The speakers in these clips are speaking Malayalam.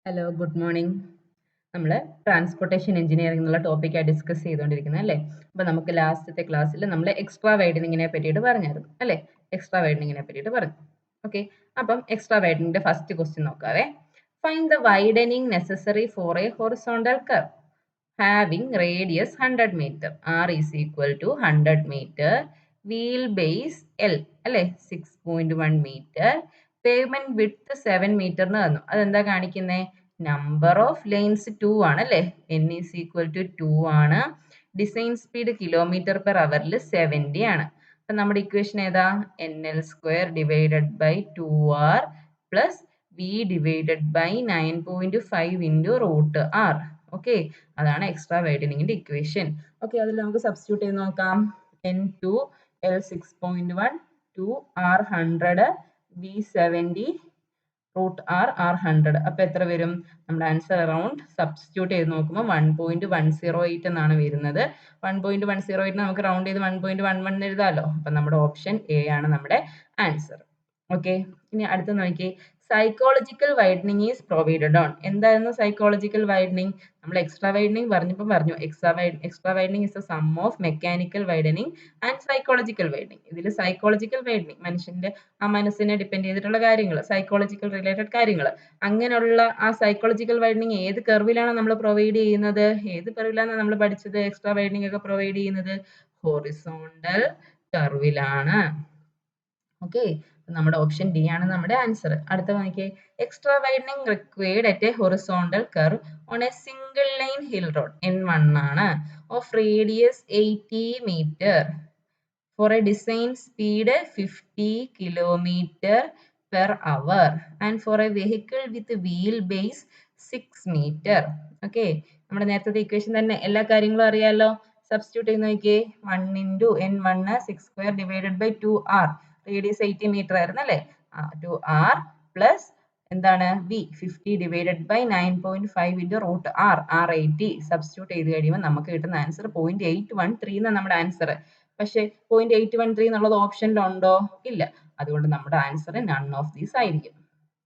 Hello, good morning. നമ്മൾ ട്രാൻസ്പോർട്ടേഷൻ എഞ്ചിനീയറിംഗ് എന്നുള്ള ടോപ്പിക്കാണ് ഡിസ്കസ് ചെയ്തുകൊണ്ടിരിക്കുന്നത് അല്ലേ. അപ്പോൾ നമുക്ക് ലാസ്റ്റത്തെ ക്ലാസ്സിൽ നമ്മൾ എക്സ്ട്രാ വൈഡനിങ്ങിനെ പറ്റിയിട്ട് പറഞ്ഞായിരുന്നു അല്ലേ. എക്സ്ട്രാ വൈഡനിങ്ങിനെ പറ്റിയിട്ട് പറഞ്ഞു. ഓക്കെ, അപ്പം എക്സ്ട്രാ വൈഡനിങ്ങിന്റെ ഫസ്റ്റ് ക്വസ്റ്റ്യൻ നോക്കാവേ. Find the widening necessary for a horizontal curve having radius 100 meter. R is equal to 100 meter. Wheelbase L അല്ലേ 6.1 meter. Pavement width 7 meter എന്ന് തന്നു. അതെന്താ കാണിക്കുന്നത്? നമ്പർ ഓഫ് ലെയിൻസ് 2 ആണ് അല്ലേ. N is equal to 2 ആണ്. ഡിസൈൻ സ്പീഡ് കിലോമീറ്റർ പെർ അവറിൽ 70 ആണ്. അപ്പം നമ്മുടെ ഇക്വേഷൻ ഏതാ? NL square divided by 2R plus V divided by 9.5 into root R. Okay, അതാണ് എക്സ്ട്രാ വൈഡനിങ്ങിന്റെ ഇക്വേഷൻ. ഓക്കെ, അതിൽ നമുക്ക് സബ്സ്റ്റിറ്റ്യൂട്ട് ചെയ്ത് നോക്കാം. N2 L 6.1 2 R 100 V 70 root R R 100. അപ്പൊ എത്ര വരും? നമ്മുടെ ആൻസർ അറൗണ്ട് സബ്സ്റ്റിറ്റ്യൂട്ട് ചെയ്ത് നോക്കുമ്പോൾ 1.108 എന്നാണ് വരുന്നത്. 1.108 നമുക്ക് റൗണ്ട് ചെയ്ത് 1.11 എഴുതാമല്ലോ. അപ്പൊ നമ്മുടെ ഓപ്ഷൻ എ ആണ് നമ്മുടെ ആൻസർ. ഓക്കെ, ഇനി അടുത്ത നോക്കി. Psychological widening is provided on. എന്തായിരുന്നു സൈക്കോളജിക്കൽ വൈഡനിങ്? നമ്മൾ എക്സ്ട്രാ വൈഡനിങ് പറഞ്ഞു. Extra widening is a sum of mechanical widening and psychological widening. ഇതിൽ സൈക്കോളജിക്കൽ വൈഡനിങ് മനുഷ്യന്റെ ആ മനസ്സിനെ ഡിപ്പെൻഡ് ചെയ്തിട്ടുള്ള കാര്യങ്ങൾ, സൈക്കോളജിക്കൽ റിലേറ്റഡ് കാര്യങ്ങൾ, അങ്ങനെയുള്ള ആ സൈക്കോളജിക്കൽ വൈഡനിങ് ഏത് കർവിലാണ് നമ്മൾ പ്രൊവൈഡ് ചെയ്യുന്നത്? ഏത് കർവിലാണ് നമ്മൾ പഠിച്ചത് എക്സ്ട്രാ വൈഡനിങ് ഒക്കെ പ്രൊവൈഡ് ചെയ്യുന്നത്? ഹൊറിസോണ്ടൽ കർവിലാണ്. ഓക്കെ, നമ്മുടെ ഓപ്ഷൻ ഡി ആണ് നമ്മുടെ ആൻസർ. അടുത്ത നോക്കിയേ. Extra widening required at a horizontal curve on a single line hill road N1 ആണ് of radius 80 metre for a design speed 50 kilometer per hour and for a vehicle with wheelbase 6 meter. Okay, നമ്മുടെ നേരത്തെ ഇക്വേഷൻ തന്നെ എല്ലാ കാര്യങ്ങളും അറിയാലോ. സബ്സ്റ്റിറ്റ്യൂട്ട് ചെയ്ത് നോക്കിയേ. 1 into N1 6 square divided by 2R, radius 80 metre ആയിരുന്നു അല്ലേ. 2R പ്ലസ് എന്താണ് V 50 divided by 9.5 into root R R 80. Substitute ചെയ്ത് കഴിയുമ്പോൾ നമുക്ക് കിട്ടുന്ന ആൻസർ 0.813 എന്നാണ് നമ്മുടെ ആൻസർ. പക്ഷേ 0.813 എന്നുള്ളത് ഓപ്ഷനിൽ ഉണ്ടോ? ഇല്ല. അതുകൊണ്ട് നമ്മുടെ ആൻസർ നൺ ഓഫ് ദീസ് ആയിരിക്കും.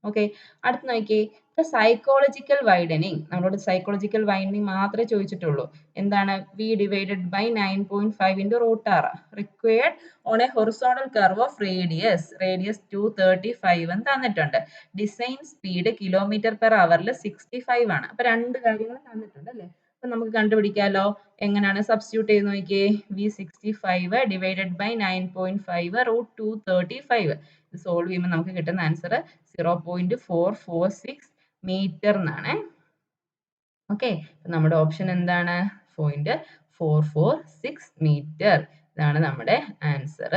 ഓക്കെ, അടുത്ത് നോക്കി. ദ സൈക്കോളജിക്കൽ വൈഡനിങ്, നമ്മളോട് സൈക്കോളജിക്കൽ വൈഡനിങ് മാത്രമേ ചോദിച്ചിട്ടുള്ളൂ. എന്താണ്? V divided by 9.5 into root R required on a horizontal curve of radius 235 എന്ന് തന്നിട്ടുണ്ട്. ഡിസൈൻ സ്പീഡ് കിലോമീറ്റർ പെർ അവറിൽ 65 ആണ്. അപ്പൊ രണ്ട് കാര്യങ്ങൾ തന്നിട്ടുണ്ട് അല്ലേ. അപ്പൊ നമുക്ക് കണ്ടുപിടിക്കാലോ. എങ്ങനെയാണ്? സബ്സ്റ്റിറ്റ്യൂട്ട് ചെയ്ത് നോക്കിയേ. V65 divided by 9.5 root 235. ഇത് സോൾവ് ചെയ്യുമ്പോൾ നമുക്ക് കിട്ടുന്ന ആൻസർ 0.446 മീറ്റർ എന്നാണ്. ഓക്കെ, നമ്മുടെ ഓപ്ഷൻ എന്താണ്? 0.446 മീറ്റർ. ഇതാണ് നമ്മുടെ ആൻസർ.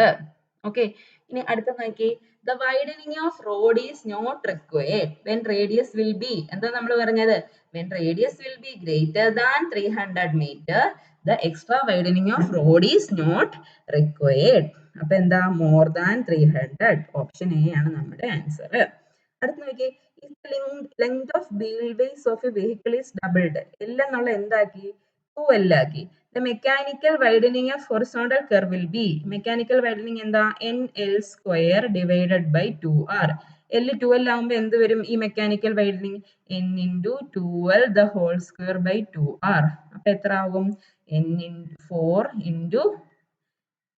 ഓക്കെ, ഇനി അടുത്ത നോക്കി. The widening of road is not required when radius will be. എന്താ നമ്മൾ പറഞ്ഞത്? When radius will be greater than 300 metre the extra widening of road is not required. അപ്പൊ എന്താ? More than 300. ഓപ്ഷൻ എ ആണ് നമ്മുടെ ആൻസർ. അടുത്ത നോക്കി. Length of wheel base of A vehicle is doubled. L എന്നുള്ള എന്താക്കി? 2L ആക്കി. The mechanical widening of horizontal curve will be. Mechanical widening എന്താ? NL square divided by 2R. L 2L ആകുമ്പോൾ എന്ത് വരും? ഈ mechanical widening N into 2L the whole square by 2R. അപ്പൊ എത്ര ആകും? 4 into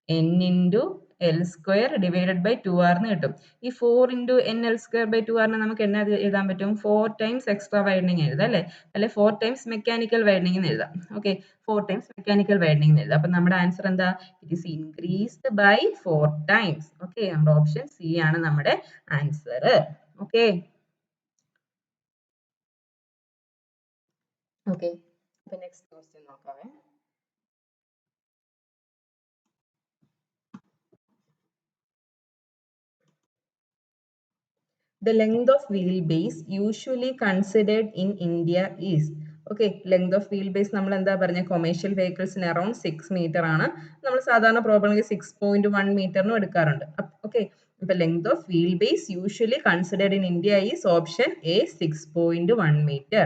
N into L square divided by 2R എന്ന് കിട്ടും. ഈ 4 into NL square by 2R നമുക്ക് എന്നാ എഴുതാൻ പറ്റും? 4 times extra widening എഴുതാം അല്ലേ. അല്ലെ 4 times mechanical widening എന്ന് എഴുതാം. ഓക്കെ, 4 times mechanical widening എന്ന് എഴുതാം. അപ്പൊ നമ്മുടെ ആൻസർ എന്താ? It is increased by 4 times. Okay, നമ്മുടെ ഓപ്ഷൻ സി ആണ് നമ്മുടെ ആൻസർ. ഓക്കെ ഓക്കെ, അപ്പൊ നെക്സ്റ്റ് ക്വസ്റ്റ്യൻ നോക്കാവേ. The length of wheelbase usually considered in India is. Okay, length of wheelbase നമ്മൾ എന്താ പറഞ്ഞ? കൊമേഴ്ഷ്യൽ വെഹിക്കിൾസിന് അറൌണ്ട് 6 മീറ്റർ ആണ്. നമ്മൾ സാധാരണ പ്രോബ്ലമിൽ 6.1 മീറ്ററിനും എടുക്കാറുണ്ട്. ഓക്കെ, ഇപ്പൊ length of wheel base usually considered in India is option A 6.1 metre.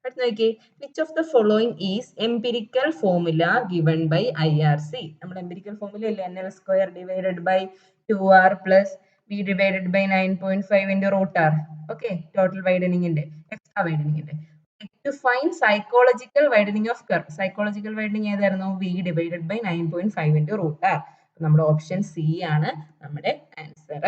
അടുത്ത് നോക്കിയേ. Which of the following is empirical formula given by IRC. നമ്മുടെ എംപിരിക്കൽ ഫോർമുല അല്ലേ NL square divided by 2R plus V divided by 9.5 into root R. Okay, total widening inde. വൈഡനിങ്ങിന്റെ. To find psychological widening of curve. Psychological widening ഏതായിരുന്നു? V divided by 9.5 into root R. നമ്മുടെ ഓപ്ഷൻ സി ആണ് നമ്മുടെ ആൻസർ.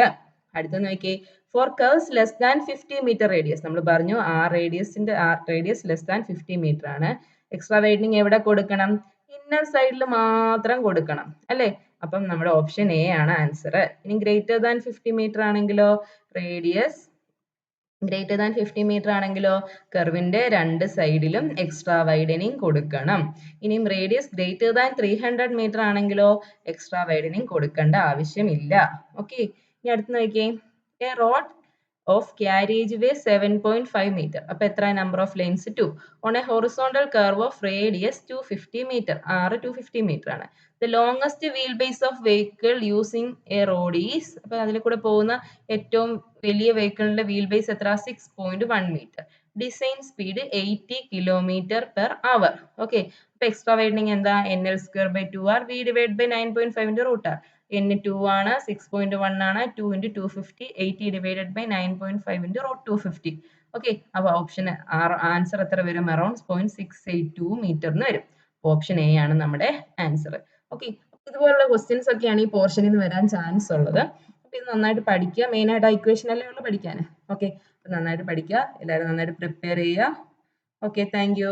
അടുത്ത നോക്കിയേ, for curves less than 50 metre radius. നമ്മൾ പറഞ്ഞു റേഡിയസ് ലെസ് ദാൻ 50 മീറ്റർ ആണ്. എക്സ്ട്രാ വൈഡനിങ് എവിടെ കൊടുക്കണം? ഇന്നർ സൈഡിൽ മാത്രം കൊടുക്കണം അല്ലേ? അപ്പം നമ്മുടെ ഓപ്ഷൻ എ ആണ് ആൻസർ. ഇനി ഗ്രേറ്റർ ദാൻ 50 മീറ്റർ ആണെങ്കിലോ, റേഡിയസ് ഗ്രേറ്റർ ദാൻ 50 മീറ്റർ ആണെങ്കിലോ കർവിന്റെ രണ്ട് സൈഡിലും എക്സ്ട്രാ വൈഡനിങ് കൊടുക്കണം. ഇനിയും റേഡിയസ് ഗ്രേറ്റർ ദാൻ 300 മീറ്റർ ആണെങ്കിലോ എക്സ്ട്രാ വൈഡനിങ് കൊടുക്കേണ്ട ആവശ്യമില്ല. ഓക്കെ, ഇനി അടുത്ത് നോക്കിയേ, a road of carriage way 7.5 meter. അപ്പൊ എത്ര? Number of lanes 2 on a horizontal curve of radius 250 metre. r 250 metre ആണ്. The longest wheel base of vehicle using a road is. അപ്പൊ അതിൽ കൂടെ പോകുന്ന ഏറ്റവും വലിയ വെഹിക്കിളിന്റെ വീൽ ബേസ് എത്ര? 6.1 metre. Design speed 80 kilometre per hour. Okay, അപ്പൊ എക്സ്ട്രാ വൈഡനിങ് എന്താ? NL²/2R v divide by 9.5 into root R. N 2 ആണ്, 6.1 ആണ്, 2 into 250, 80 divided by 9.5 into root 250. Okay, അപ്പോൾ ഓപ്ഷൻ ആൻസർ എത്ര വരും? അറൌണ്ട് 0.682 മീറ്ററിന് വരും. ഓപ്ഷൻ എ ആണ് നമ്മുടെ ആൻസർ. ഓക്കെ, ഇതുപോലുള്ള ക്വസ്റ്റ്യൻസ് ഒക്കെയാണ് ഈ പോർഷനിൽ നിന്ന് വരാൻ ചാൻസ് ഉള്ളത്. അപ്പൊ ഇത് നന്നായിട്ട് പഠിക്കുക. മെയിൻ ആയിട്ട് ഇക്വേഷൻ അല്ലേ ഉള്ളൂ പഠിക്കാൻ. ഓക്കെ, നന്നായിട്ട് പഠിക്കുക, എല്ലാവരും നന്നായിട്ട് പ്രിപ്പയർ ചെയ്യുക. Okay, thank you.